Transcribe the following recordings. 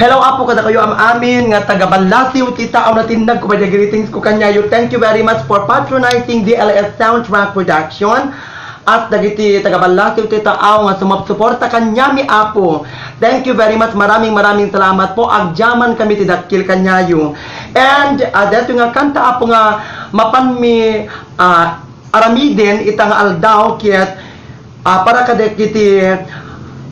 Hello apo kada kayo am amin nga taga Balasiw kita aw natindag ko ba greetings ko kanyayo. Thank you very much for patronizing DLS Soundtrack Production. At dagiti taga Balasiw kita aw nga sumapsuporta kanyami apo. Thank you very much. Maraming salamat po. Agjaman kami tidakil kanyayo. And dito nga kanta apo nga mapanmi aramiden itang aldaw kit para kadakiti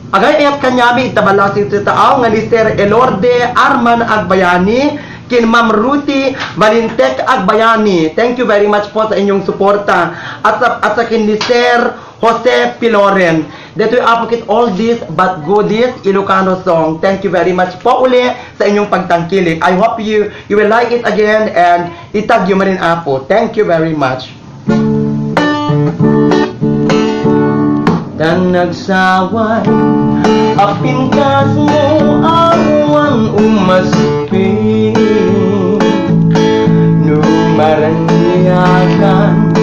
agay ayat kanyami itabalasi titaaw nga ni Sir Elorde Arman Agbayani kin Ma'am Ruthie Valintek Agbayani. Thank you very much po sa inyong suporta at sa kin ni Sir Jose Piloren. That we advocate all this but goodies Ilocano song. Thank you very much po uli sa inyong pagtangkilik. I hope you will like it again and itag yung marin apo. Thank you very much. Dan nagsaway apintas mo awan umaspin numaranyagan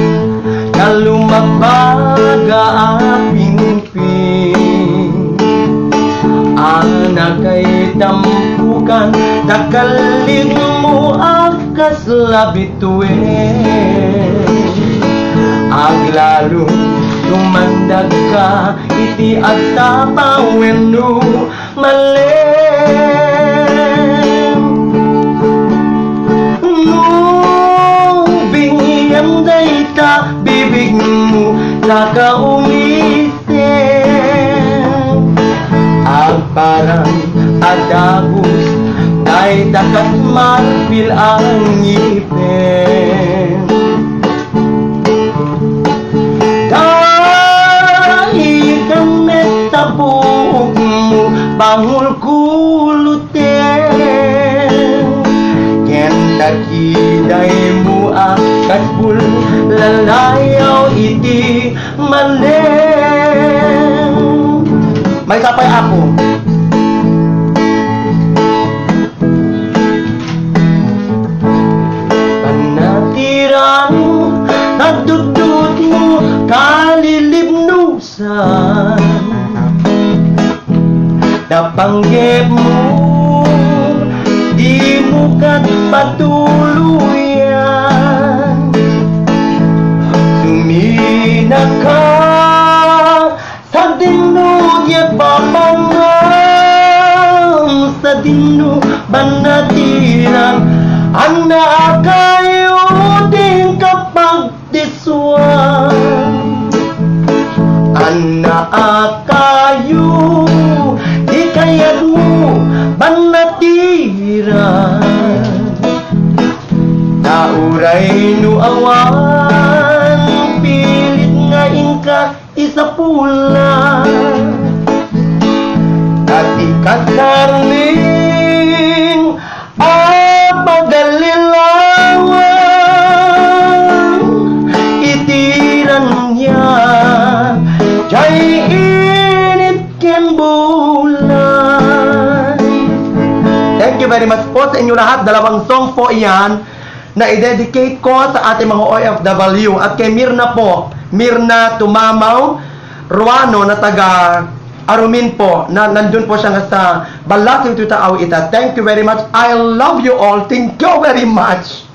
na lumabaga apingping anakay tampukan takaling mo akas labituin aglalong tumandag ka iti at tapawenu malem nubingyan dayta bibig mo nakaulisin agparang adagos day takat marpil ang ngipin buhok mo bangul kuluten ken takiday mo akas bul lalayaw iti malem. May sapay ako panatiran nagdudut mo kalilibnusan napanggip mo di mo kat patuluyan sumina ka sa dinug ya pamangang sa dinu banatiran ang naakayo din kapag diswan ang naakayo kayat mo banatiran nauray no awan pilit nga inka isa pula at ikakarling pagalilawan itiran niya jay init ken Thank you very much po sa inyo lahat. Dalawang song po iyan na i-dedicate ko sa ating mga OFW at kay Mirna po, Mirna Tumamaw Ruano na taga Arumin po, na nandun po siya nga sa Balasiw Tutaaw Ita. Thank you very much. I love you all. Thank you very much.